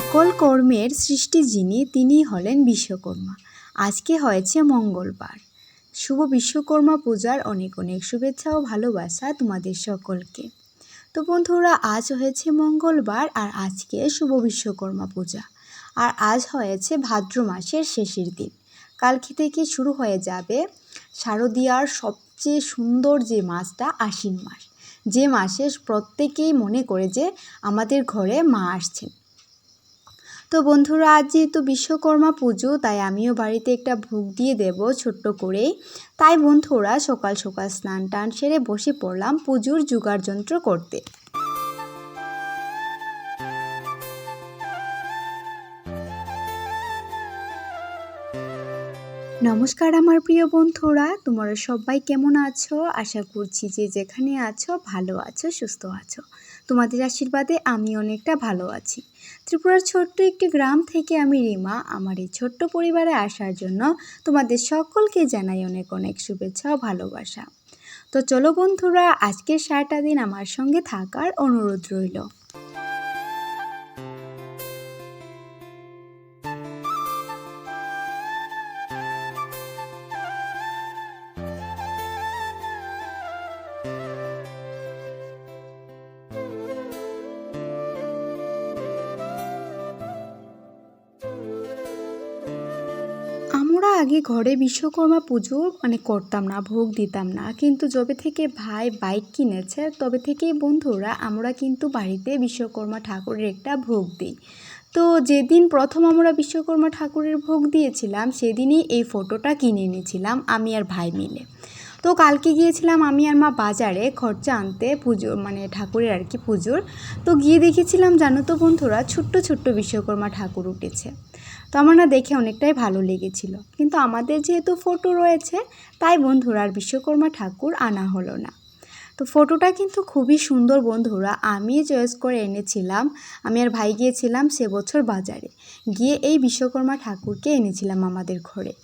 সকল কর্মের সৃষ্টি যিনি তিনি হলেন বিশ্বকর্মা। আজকে হয়েছে মঙ্গলবার। শুভ বিশ্বকর্মা পূজার অনেক অনেক শুভেচ্ছা ও ভালোবাসা তোমাদের সকলকে। তো বন্ধুরা, আজ হয়েছে মঙ্গলবার আর আজকে শুভ বিশ্বকর্মা পূজা। আর আজ হয়েছে ভাদ্র মাসের শেষের দিন। কালকে থেকে শুরু হয়ে যাবে শারদীয়ার সবচেয়ে সুন্দর যে মাসটা আশ্বিন মাস, যে মাসে প্রত্যেকেই মনে করে যে আমাদের ঘরে মা আসছেন। তো বন্ধুরা, আজ যেহেতু বিশ্বকর্মা পুজো, তাই আমিও বাড়িতে একটা ভোগ দিয়ে দেব ছোট্ট করেই। তাই বন্ধুরা, সকাল সকাল স্নান টান সেরে বসে পড়লাম পুজোর জোগাড় যন্ত্র করতে। নমস্কার আমার প্রিয় বন্ধুরা, তোমরা সবাই কেমন আছো? আশা করছি যে যেখানে আছো ভালো আছো, সুস্থ আছো। তোমাদের আশীর্বাদে আমি অনেকটা ভালো আছি। ত্রিপুরার ছোট্ট একটি গ্রাম থেকে আমি রিমা আমার এই ছোট্ট পরিবারে আসার জন্য তোমাদের সকলকে জানাই অনেক অনেক শুভেচ্ছা ও ভালোবাসা। তো চলো বন্ধুরা, আজকের সারাটা দিন আমার সঙ্গে থাকার অনুরোধ রইল। আমরা আগে ঘরে বিশ্বকর্মা পুজো করতাম না, ভোগ দিতাম না, কিন্তু যবে থেকে ভাই বাইক কিনেছে তবে থেকেই বন্ধুরা আমরা কিন্তু বাড়িতে বিশ্বকর্মা ঠাকুরের একটা ভোগ দিই। তো যেদিন প্রথম আমরা বিশ্বকর্মা ঠাকুরের ভোগ দিয়েছিলাম সেদিনই এই ফটোটা কিনে এনেছিলাম আমি আর ভাই মিলে। তো কালকে গিয়েছিলাম আমি আর মা বাজারে খরচা আনতে, পুজো ঠাকুরের আর কি পুজোর। তো গিয়ে দেখেছিলাম, জানো তো বন্ধুরা, ছোট্ট ছোট্ট বিশ্বকর্মা ঠাকুর উঠেছে। তো আমার না দেখে অনেকটাই ভালো লেগেছিল, কিন্তু আমাদের যেহেতু ফটো রয়েছে তাই বন্ধুরা আর বিশ্বকর্মা ঠাকুর আনা হলো না। তো ফটোটা কিন্তু খুবই সুন্দর বন্ধুরা, আমি চয়েস করে এনেছিলাম। আমি আর ভাই গিয়েছিলাম সে বছর বাজারে, গিয়ে এই বিশ্বকর্মা ঠাকুরকে এনেছিলাম আমাদের ঘরে।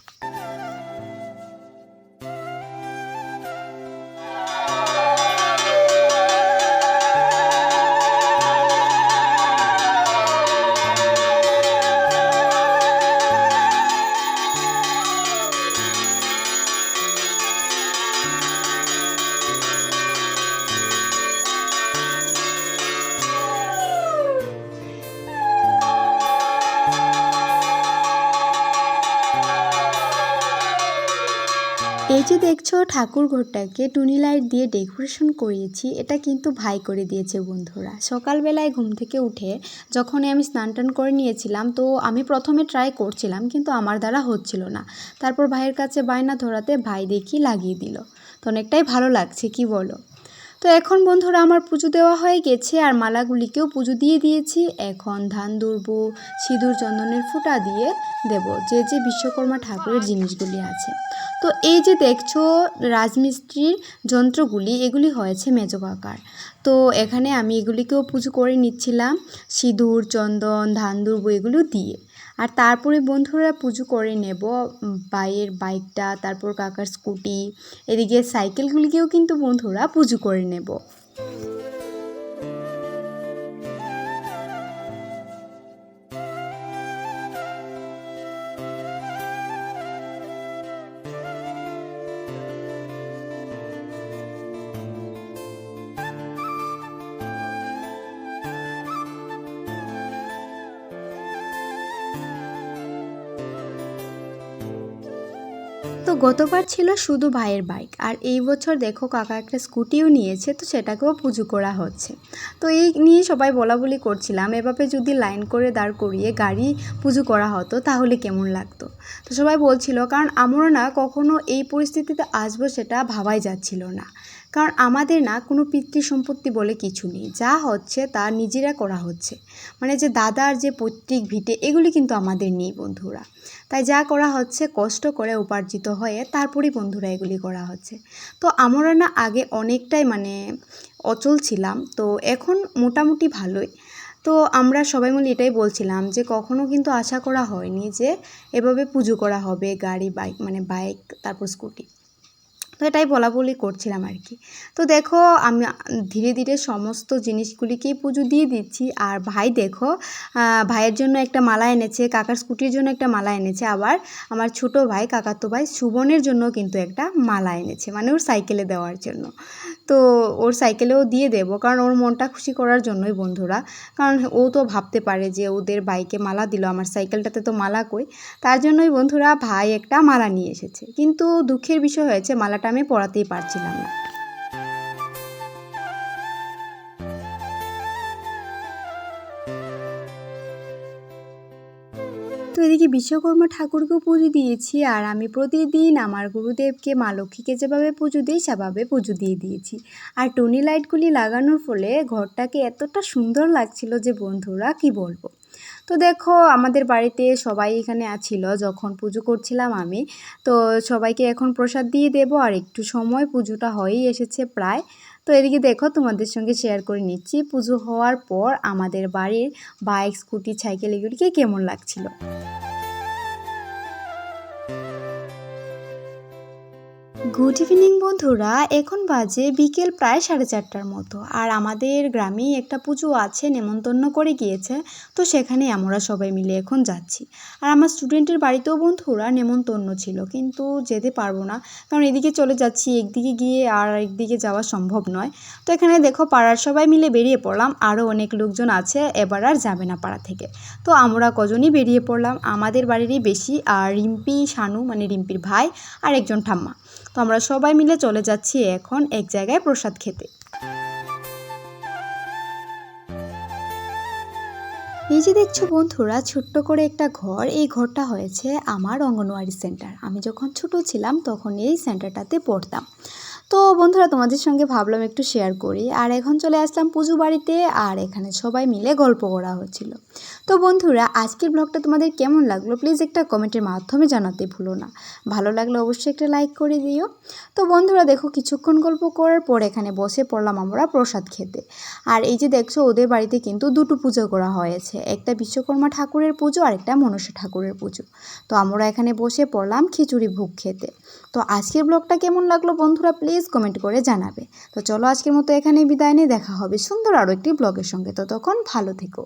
এই যে দেখছো ঠাকুর ঘরটাকে টুনি লাইট দিয়ে ডেকোরেশন করিয়েছি, এটা কিন্তু ভাই করে দিয়েছে বন্ধুরা। সকালবেলায় ঘুম থেকে উঠে যখনই আমি স্নান টান করে নিয়েছিলাম, তো আমি প্রথমে ট্রাই করছিলাম কিন্তু আমার দ্বারা হচ্ছিল না। তারপর ভাইয়ের কাছে বায়না ধরাতে ভাই দেখি লাগিয়ে দিল। তো অনেকটাই ভালো লাগছে, কি বলো? তো এখন বন্ধুরা আমার পুজো দেওয়া হয়ে গেছে আর মালাগুলিকেও পুজো দিয়ে দিয়েছি। এখন ধান দুর্ব, সিঁদুর, চন্দনের ফোঁটা দিয়ে দেব যে যে বিশ্বকর্মা ঠাকুরের জিনিসগুলি আছে। তো এই যে দেখছো রাজমিস্ত্রির যন্ত্রগুলি, এগুলি হয়েছে মেজো কাকার। তো এখানে আমি এগুলিকেও পুজো করে নিচ্ছিলাম সিঁদুর, চন্দন, ধান দুর্ব এগুলো দিয়ে। আর তারপরে বন্ধুরা পুজো করে নেব ভাইয়ের বাইকটা, তারপর কাকার স্কুটি, এদিকে সাইকেলগুলিকেও কিন্তু বন্ধুরা পুজো করে নেব। তো গতবার ছিল শুধু ভাইয়ের বাইক, আর এই বছর দেখো কাকা একটা স্কুটিও নিয়েছে, তো সেটাকেও পুজো করা হচ্ছে। তো এই নিয়ে সবাই বলাবলি করছিলাম, এভাবে যদি লাইন করে দাঁড় করিয়ে গাড়ি পুজো করা হতো তাহলে কেমন লাগতো। তো সবাই বলছিল, কারণ আমরা না কখনো এই পরিস্থিতিতে আসবো সেটা ভাবাই যাচ্ছিল না। কারণ আমাদের না কোনো পিতৃ সম্পত্তি বলে কিছু নেই, যা হচ্ছে তা নিজেরা করা হচ্ছে। যে দাদার যে পৈতৃক ভিটে এগুলি কিন্তু আমাদের নেই বন্ধুরা। তাই যা করা হচ্ছে কষ্ট করে উপার্জিত হয়ে তারপরেই বন্ধুরা এগুলি করা হচ্ছে। তো আমরা না আগে অনেকটাই অচল ছিলাম, তো এখন মোটামুটি ভালোই। তো আমরা সবাই মিলে এটাই বলছিলাম যে কখনো কিন্তু আশা করা হয়নি যে এভাবে পুজো করা হবে গাড়ি বাইক বাইক তারপর স্কুটি। তো এটাই বলাবলি করছিলাম আর কি। তো দেখো আমি ধীরে ধীরে সমস্ত জিনিসগুলিকেই পুজো দিয়ে দিচ্ছি। আর ভাই দেখো ভাইয়ের জন্য একটা মালা এনেছে, কাকার স্কুটির জন্য একটা মালা এনেছে, আবার আমার ছোট ভাই কাকাতো ভাই সুবনের জন্য কিন্তু একটা মালা এনেছে, মানে ওর সাইকেলে দেওয়ার জন্য। তো ওর সাইকেলেও দিয়ে দেবো, কারণ ওর মনটা খুশি করার জন্যই বন্ধুরা। কারণ ও তো ভাবতে পারে যে ওদের বাইকে মালা দিল, আমার সাইকেলটাতে তো মালা কই। তার জন্যই বন্ধুরা ভাই একটা মালা নিয়ে এসেছে, কিন্তু দুঃখের বিষয় হয়েছে মালাটা আমি পরাতেই পারছিলাম না। তো এদিকে বিশ্বকর্মা ঠাকুরকেও পুজো দিয়েছি, আর আমি প্রতিদিন আমার গুরুদেবকে মা লক্ষ্মীকে যেভাবে পুজো দিই সেভাবে পুজো দিয়ে দিয়েছি। আর টুনি লাইটগুলি লাগানোর ফলে ঘরটাকে এতটা সুন্দর লাগছিল যে বন্ধুরা কি বলবো। তো দেখো আমাদের বাড়িতে সবাই এখানে ছিল যখন পুজো করছিলাম আমি। তো সবাইকে এখন প্রসাদ দিয়ে দেবো, আর একটু সময় পুজোটা হয়েই এসেছে প্রায়। তো এদিকে দেখো তোমাদের সঙ্গে শেয়ার করে নিচ্ছি পুজো হওয়ার পর আমাদের বাড়ির বাইক, স্কুটি, সাইকেল এগুলিকে কেমন লাগছিল। গুড ইভিনিং বন্ধুরা, এখন বাজে বিকেল প্রায় 4:30টার মতো। আর আমাদের গ্রামেই একটা পুজো আছে, নেমন্তন্ন করে গিয়েছে। তো সেখানে আমরা সবাই মিলে এখন যাচ্ছি। আর আমার স্টুডেন্টের বাড়িতেও বন্ধুরা নেমন্তন্ন ছিল, কিন্তু যেতে পারবো না, কারণ এদিকে চলে যাচ্ছি, একদিকে গিয়ে আর একদিকে যাওয়া সম্ভব নয়। তো এখানে দেখো পাড়ার সবাই মিলে বেরিয়ে পড়লাম, আরও অনেক লোকজন আছে, এবার আর যাবে না পাড়া থেকে। তো আমরা কজনই বেরিয়ে পড়লাম, আমাদের বাড়িরই বেশি, আর রিম্পি, শানু মানে রিম্পির ভাই, আর একজন ঠাম্মা। তো আমরা সবাই মিলে চলে যাচ্ছি এখন এক জায়গায় প্রসাদ খেতে। এই যে দেখছো বন্ধুরা ছোট্ট করে একটা ঘর, এই ঘরটা হয়েছে আমার অঙ্গনওয়াড়ি সেন্টার। আমি যখন ছোট ছিলাম তখন এই সেন্টারটাতে পড়তাম। তো বন্ধুরা তোমাদের সঙ্গে ভাবলাম একটু শেয়ার করি। আর এখন চলে আসলাম পুজো বাড়িতে, আর এখানে সবাই মিলে গল্প করা হচ্ছিল। তো বন্ধুরা আজকের ব্লগটা তোমাদের কেমন লাগলো প্লিজ একটা কমেন্টের মাধ্যমে জানাতে ভুলো না। ভালো লাগলে অবশ্যই একটা লাইক করে দিও। তো বন্ধুরা দেখো কিছুক্ষণ গল্প করার পর এখানে বসে পড়লাম আমরা প্রসাদ খেতে। আর এই যে দেখছো ওদের বাড়িতে কিন্তু দুটো পুজো করা হয়েছে, একটা বিশ্বকর্মা ঠাকুরের পুজো আর একটা মনসা ঠাকুরের পুজো। তো আমরা এখানে বসে পড়লাম খিচুড়ি ভোগ খেতে। তো আজকের ব্লগটা কেমন লাগলো বন্ধুরা প্লিজ কমেন্ট করে জানাবে। তো চলো আজকের মতো এখানেই বিদায় নিয়ে দেখা হবে সুন্দর আরও একটি ব্লগের সঙ্গে। ততক্ষণ ভালো থেকো।